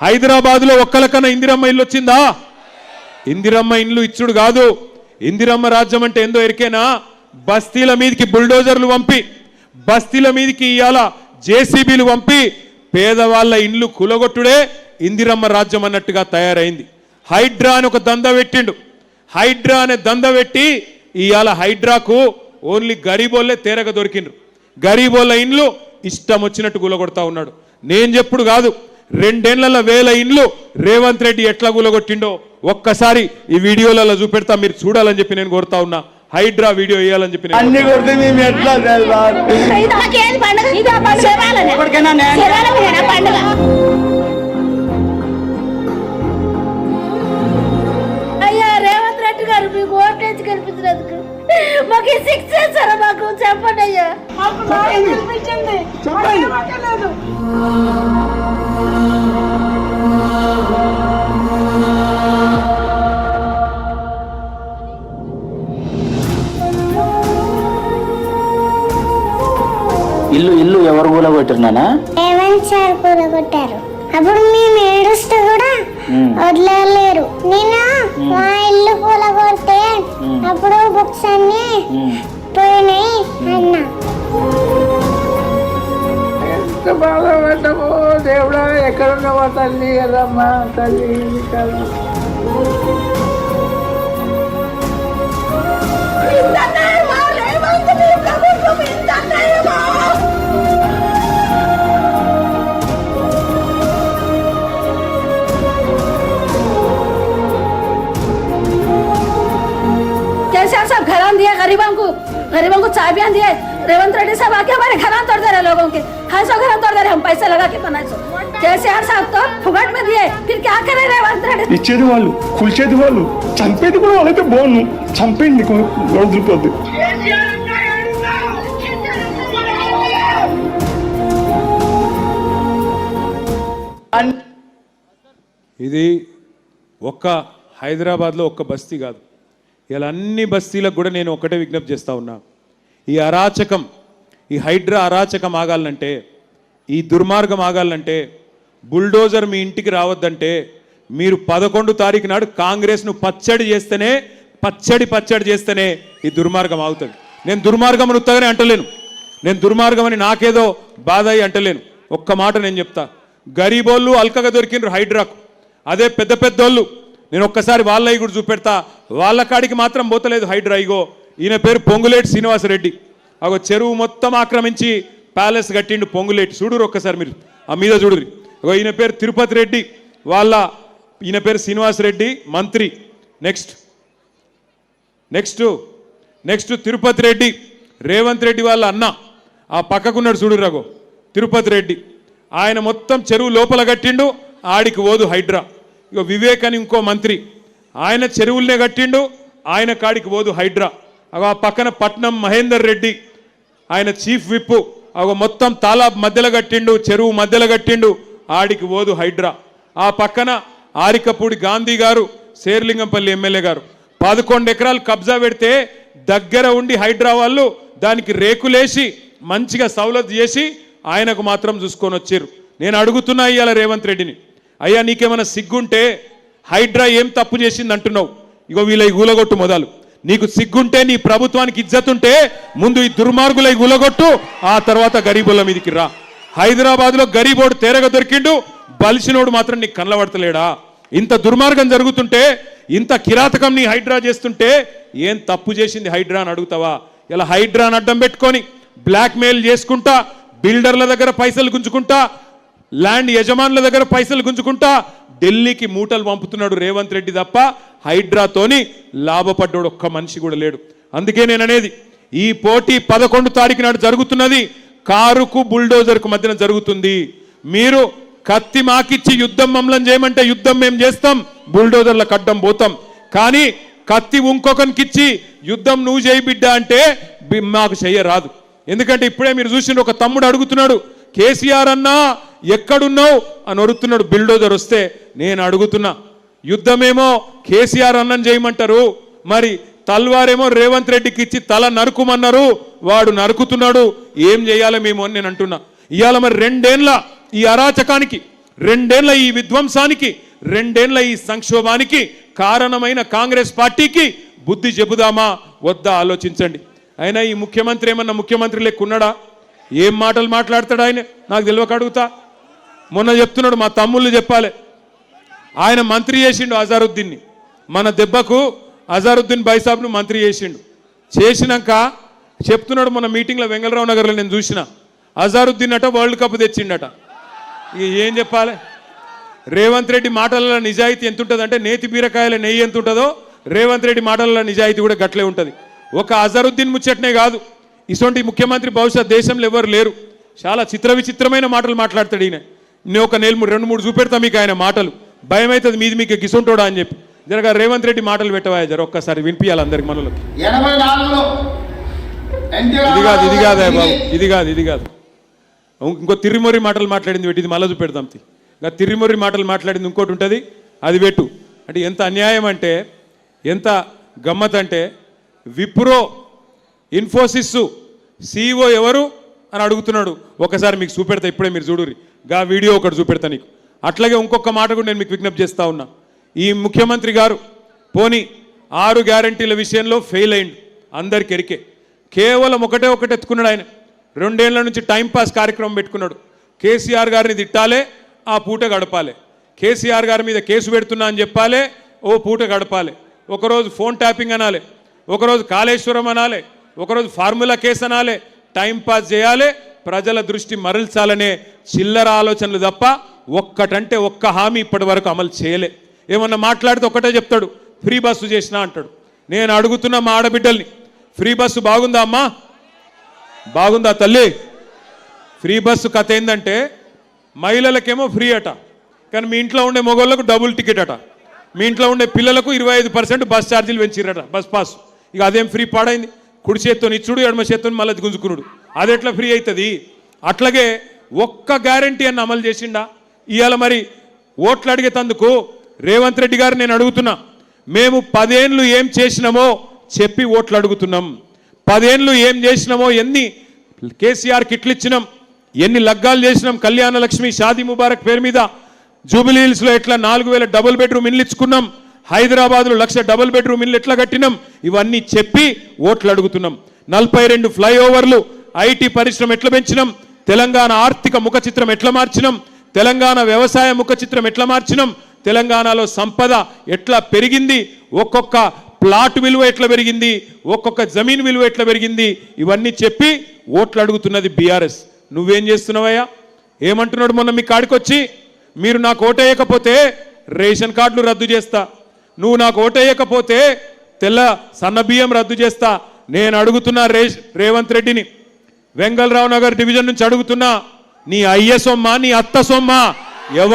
హైదరాబాద్లో ఒక్కలకన్నా ఇందిరమ్మ ఇల్లు వచ్చిందా? ఇందిరమ్మ ఇల్లు ఇచ్చుడు కాదు, ఇందిరమ్మ రాజ్యం అంటే ఏందో ఎరికేనా? బస్తీల మీదకి బుల్డోజర్లు పంపి, బస్తీల మీదకి ఇవాళ జేసీబీలు పంపి పేదవాళ్ళ ఇండ్లు కూలగొట్టుడే ఇందిరమ్మ రాజ్యం అన్నట్టుగా తయారైంది. హైడ్రా అని ఒక దంద పెట్టిండు. హైడ్రా అనే దంద పెట్టి ఇవాళ హైడ్రాకు ఓన్లీ గరీబోళ్ళే తేరగ దొరికిండ్రు. గరీబోళ్ళ ఇండ్లు ఇష్టం వచ్చినట్టు కూలగొడతా ఉన్నాడు. నేను చెప్పుడు కాదు, 2 ఏళ్ల 1000 ఇండ్లు రేవంత్ రెడ్డి ఎట్లా కూలగొట్టిండో ఒక్కసారి ఈ వీడియోలలో చూపెడతా, మీరు చూడాలని చెప్పి నేను కోరుతా ఉన్నా. హైడ్రా వీడియో వేయాలని చెప్పి అయ్యా రేవంత్ రెడ్డి గారు మీకు ఓటేజ్ కల్పించినందుకు మాకు శిక్ష చేస్తారా? మాకు చెప్పండి అయ్యా. ఇల్లు ఎవరు కూలగొట్టినానా? రేవంత్ సార్ కూలగొట్టారు. అప్పుడు మేము ఏడుస్తూ కూడా వదిలేరు. నేను మా ఇల్లు కూలగొడితే అప్పుడు బుక్స్ అన్ని పోయినాయి అన్న. ఎంత బాధపడ్డామో దేవుడా, ఎక్కడున్నావా తల్లి కదమ్మా తల్లి కదా. केसीआर साहब घर दिए गरीबों को चाबियां दिए। रेवंत रेड्डी साहब आके हमारे घर तोड़ दे रहे लोगों के, 250 घर तोड़ दे रहे, हम पैसे लगा के 500। केसीआर साहब तो फुगट में दिए, फिर क्या करे रेवंत रेड्डी? ఇచ్చేది వాళ్ళు, కూల్చేది వాళ్ళు, చంపేది కూడా వాళ్ళైతే బాగుండు. చంపేయండి వదిలిపోద్ది. ఇది ఒక్క హైదరాబాద్లో ఒక్క బస్తీ కాదు, ఇలా అన్ని బస్తీలకు కూడా నేను ఒకటే విజ్ఞప్తి చేస్తూ ఉన్నా. ఈ అరాచకం, ఈ హైడ్రా అరాచకం ఆగాలంటే, ఈ దుర్మార్గం ఆగాలంటే, బుల్డోజర్ మీ ఇంటికి రావద్దంటే మీరు 11 తారీఖు నాడు కాంగ్రెస్ను పచ్చడి చేస్తేనే ఈ దుర్మార్గం ఆగుతుంది. నేను దుర్మార్గం అని ఉత్తగానే అంటలేను, నేను దుర్మార్గం అని నాకేదో బాధ అయ్యి అంటలేను. ఒక్క మాట నేను చెప్తా, గరీబోళ్ళు అల్కగా దొరికిండ్రు హైడ్రాకు. అదే పెద్ద పెద్దోళ్ళు, నేను ఒక్కసారి వాళ్ళవి కూడా చూపెడతా, వాళ్ళ కాడికి మాత్రం పోతలేదు హైడ్రా. ఇగో ఈయన పేరు పొంగులేటి శ్రీనివాసరెడ్డి. అగో చెరువు మొత్తం ఆక్రమించి ప్యాలెస్ కట్టిండు పొంగులేటి. చూడురు ఒక్కసారి మీరు ఆ మీద చూడురి. అగో ఈయన పేరు తిరుపతి రెడ్డి, ఈయన పేరు శ్రీనివాసరెడ్డి మంత్రి. నెక్స్ట్ తిరుపతి రెడ్డి, రేవంత్ రెడ్డి వాళ్ళ అన్న. ఆ పక్కకున్నాడు చూడు రఘు, తిరుపతి రెడ్డి. ఆయన మొత్తం చెరువు లోపల కట్టిండు, ఆడికి పోదు హైడ్రా. ఇక వివేక్ అని ఇంకో మంత్రి, ఆయన చెరువులనే కట్టిండు, ఆయన కాడికి పోదు హైడ్రా. ఆ పక్కన పట్నం మహేందర్ రెడ్డి, ఆయన చీఫ్ విప్, మొత్తం తాలాబ్ మధ్యలో కట్టిండు, చెరువు మధ్యలో కట్టిండు, ఆడికి పోదు హైడ్రా. ఆ పక్కన ఆరికపూడి గాంధీ గారు, శేర్లింగంపల్లి ఎమ్మెల్యే గారు 11 ఎకరాలు కబ్జా పెడితే దగ్గర ఉండి హైడ్రా వాళ్ళు దానికి రేకులేసి మంచిగా సౌలత్ చేసి ఆయనకు మాత్రం చూసుకొని వచ్చారు. నేను అడుగుతున్నా ఇవాళ రేవంత్ రెడ్డిని, అయ్యా నీకేమైనా సిగ్గుంటే హైడ్రా ఏం తప్పు చేసింది అంటున్నావు? ఇగో వీళ్ళ గూలగొట్టు మొదలు. నీకు సిగ్గుంటే, నీ ప్రభుత్వానికి ఇజ్జతుంటే ముందు ఈ దుర్మార్గుల గూలగొట్టు, ఆ తర్వాత గరీబుల మీదకి రా. హైదరాబాద్లో గరీబోడు తేరగ దొరికిండు, బలిసినోడు మాత్రం నీకు కనబడతలేడా? ఇంత దుర్మార్గం జరుగుతుంటే, ఇంత కిరాతకం నీ హైడ్రా చేస్తుంటే ఏం తప్పు చేసింది హైడ్రా అని అడుగుతావా? ఇలా హైడ్రాని అడ్డం పెట్టుకొని బ్లాక్మెయిల్ చేసుకుంటా, బిల్డర్ల దగ్గర పైసలు గుంజుకుంటా, ల్యాండ్ యజమానుల దగ్గర పైసలు గుంజుకుంటా ఢిల్లీకి మూటలు పంపుతున్నాడు రేవంత్ రెడ్డి తప్ప హైడ్రాతోని లాభపడ్డాడు ఒక్క మనిషి కూడా లేడు. అందుకే నేను అనేది, ఈ పోటీ 11 తారీఖు నాడు జరుగుతున్నది, కారుకు బుల్డోజర్కు మధ్యన జరుగుతుంది. మీరు కత్తి మాకిచ్చి యుద్ధం మమ్మల్ని చేయమంటే యుద్ధం మేము చేస్తాం, బుల్డోజర్ల కడ్డం పోతాం. కానీ కత్తి ఇంకొకరికిచ్చి యుద్ధం నువ్వు చేయి బిడ్డ అంటే మాకు చెయ్యరాదు. ఎందుకంటే ఇప్పుడే మీరు చూసిన ఒక తమ్ముడు అడుగుతున్నాడు, కేసీఆర్ అన్నా ఎక్కడున్నావు అని అడుగుతున్నాడు. బిల్డోజర్ వస్తే నేను అడుగుతున్నా, యుద్ధమేమో కేసీఆర్ అన్నని చేయమంటారు, మరి తల్వారేమో రేవంత్ రెడ్డికి ఇచ్చి తల నరుకుమన్నారు, వాడు నరుకుతున్నాడు, ఏం చేయాలి మేము అని నేను అంటున్నా. ఇవాళ మరి 2 ఏళ్ల ఈ అరాచకానికి రెండేళ్ల ఈ విధ్వంసానికి, రెండేళ్ల ఈ సంక్షోభానికి కారణమైన కాంగ్రెస్ పార్టీకి బుద్ధి చెబుదామా వద్దా ఆలోచించండి. అయినా ఈ ముఖ్యమంత్రి ఏమన్నా ముఖ్యమంత్రి లెక్కున్నాడా? ఏం మాటలు మాట్లాడతాడు ఆయన? నాకు తెలియక అడుగుతా. మొన్న చెప్తున్నాడు, మా తమ్ముళ్ళు చెప్పాలి, ఆయన మంత్రి చేసిండు అజారుద్దీన్ని. మన దెబ్బకు అజారుద్దీన్ బైసాబ్ను మంత్రి చేసిండు. చేసినాక చెప్తున్నాడు, మొన్న మీటింగ్లో వెంగళరావు నగర్లో నేను చూసిన, అజారుద్దీన్ అట వరల్డ్ కప్ తెచ్చిండట. ఇక ఏం చెప్పాలి? రేవంత్ రెడ్డి మాటలలో నిజాయితీ ఎంత ఉంటుందంటే నేతి బీరకాయల నెయ్యి ఎంత ఉంటుందో రేవంత్ రెడ్డి మాటలలో నిజాయితీ కూడా గట్లే ఉంటుంది. ఒక అజరుద్దీన్ ముచ్చట్నే కాదు, ఇటువంటి ముఖ్యమంత్రి బహుశా దేశంలో ఎవరు లేరు. చాలా విచిత్రమైన మాటలు మాట్లాడతాడు ఈయన. నేను ఒక 2-3 చూపెడతా మీకు ఆయన మాటలు, భయం అవుతుంది మీది మీకు గిసుంటోడా అని చెప్పి. జరగా రేవంత్ రెడ్డి మాటలు పెట్టవా జర ఒక్కసారి వినిపించాలి అందరికి మనలోకి. 84లో ఇది కాదు ఇంకో తిరిమొరి మాటలు మాట్లాడింది పెట్టి ఇది మళ్ళీ చూపెడతాం. ఇంకా తిరిమొరి మాటలు మాట్లాడింది ఇంకోటి ఉంటుంది, అది పెట్టు. అంటే ఎంత అన్యాయం అంటే, ఎంత గమ్మత్ అంటే, విప్రో ఇన్ఫోసిస్ CEO ఎవరు అని అడుగుతున్నాడు. ఒకసారి మీకు చూపెడతా, ఇప్పుడే మీరు చూడుర్రి. గా వీడియో ఒకటి చూపెడతా నీకు. అట్లాగే ఇంకొక మాట కూడా నేను మీకు విజ్ఞప్తి చేస్తా ఉన్నా. ఈ ముఖ్యమంత్రి గారు పోనీ 6 గ్యారంటీల విషయంలో ఫెయిల్ అయిండు, అందరికి ఎరికే. కేవలం ఒకటే ఎత్తుకున్నాడు ఆయన. 2 ఏళ్ల నుంచి టైంపాస్ కార్యక్రమం పెట్టుకున్నాడు. కేసీఆర్ గారిని తిట్టాలే, ఆ పూట గడపాలి. కేసీఆర్ గారి మీద కేసు పెడుతున్నా అని చెప్పాలి, ఓ పూట గడపాలి. ఒకరోజు ఫోన్ ట్యాపింగ్ అనాలి, ఒకరోజు కాళేశ్వరం అనాలి, ఒకరోజు ఫార్ములా కేసు అనాలి. టైంపాస్ చేయాలి, ప్రజల దృష్టి మరల్చాలనే చిల్లర ఆలోచనలు తప్ప ఒక్కటంటే ఒక్క హామీ ఇప్పటి వరకు అమలు చేయలే. ఏమన్నా మాట్లాడితే ఒకటే చెప్తాడు, ఫ్రీ బస్సు చేసినా అంటాడు. నేను అడుగుతున్నా మా ఆడబిడ్డల్ని, ఫ్రీ బస్సు బాగుందా అమ్మా? బాగుందా తల్లి? ఫ్రీ బస్సు కథ ఏంటంటే మహిళలకేమో ఫ్రీ అట, కానీ మీ ఇంట్లో ఉండే మగవాళ్ళకు డబుల్ టికెట్ అట. మీ ఇంట్లో ఉండే పిల్లలకు 25% బస్ ఛార్జీలు పెంచిరట, బస్ పాస్. ఇక అదేం ఫ్రీ పాడైంది? కుడి చేత్తో ఇచ్చుడు, ఎడమ చేత్తో మళ్ళీ గుంజుకున్నాడు. అది ఎట్లా ఫ్రీ అవుతుంది? అట్లాగే ఒక్క గ్యారంటీ అన్న అమలు చేసిండా? ఇవాళ మరి ఓట్లు అడిగేతందుకు రేవంత్ రెడ్డి గారు నేను అడుగుతున్నా, మేము 10 ఏళ్ళు ఏం చేసినామో చెప్పి ఓట్లు అడుగుతున్నాం. 10 ఏళ్ళు ఏం చేసినామో, ఎన్ని కేసీఆర్ కిట్లు ఇచ్చినాం, ఎన్ని లగ్గాలు చేసినాం, కళ్యాణ లక్ష్మి షాదీ ముబారక్ పేరు మీద జూబిలీ హిల్స్లో ఎట్లా 4000 డబుల్ బెడ్రూమ్ ఇల్లు ఇచ్చుకున్నాం, హైదరాబాద్లో 1,00,000 డబుల్ బెడ్రూమ్ ఇల్లు ఎట్లా కట్టినాం, ఇవన్నీ చెప్పి ఓట్లు అడుగుతున్నాం. 42 ఫ్లైఓవర్లు, ఐటీ పరిశ్రమ ఎట్లా పెంచినాం, తెలంగాణ ఆర్థిక ముఖ చిత్రం ఎట్లా మార్చినాం, తెలంగాణ వ్యవసాయ ముఖ చిత్రం ఎట్లా మార్చినాం, తెలంగాణలో సంపద ఎట్లా పెరిగింది, ఒక్కొక్క ప్లాట్ విలువ ఎట్లా పెరిగింది, ఒక్కొక్క జమీన్ విలువ ఎట్లా పెరిగింది, ఇవన్నీ చెప్పి ఓట్లు అడుగుతున్నది బీఆర్ఎస్. నువ్వేం చేస్తున్నావయ్యా? ఏమంటున్నాడు మొన్న మీ కాడికొచ్చి, మీరు నాకు ఓటేయకపోతే రేషన్ కార్డులు రద్దు చేస్తా, నువ్వు నాకు ఓటేయకపోతే తెల్ల సన్న బియ్యం రద్దు చేస్తా. నేను అడుగుతున్నా రేవంత్ రెడ్డిని, వెంగళరావు నగర్ డివిజన్ నుంచి అడుగుతున్నా, నీ అయ్య సొమ్మ నీ అత్త సొమ్మ ఎవరు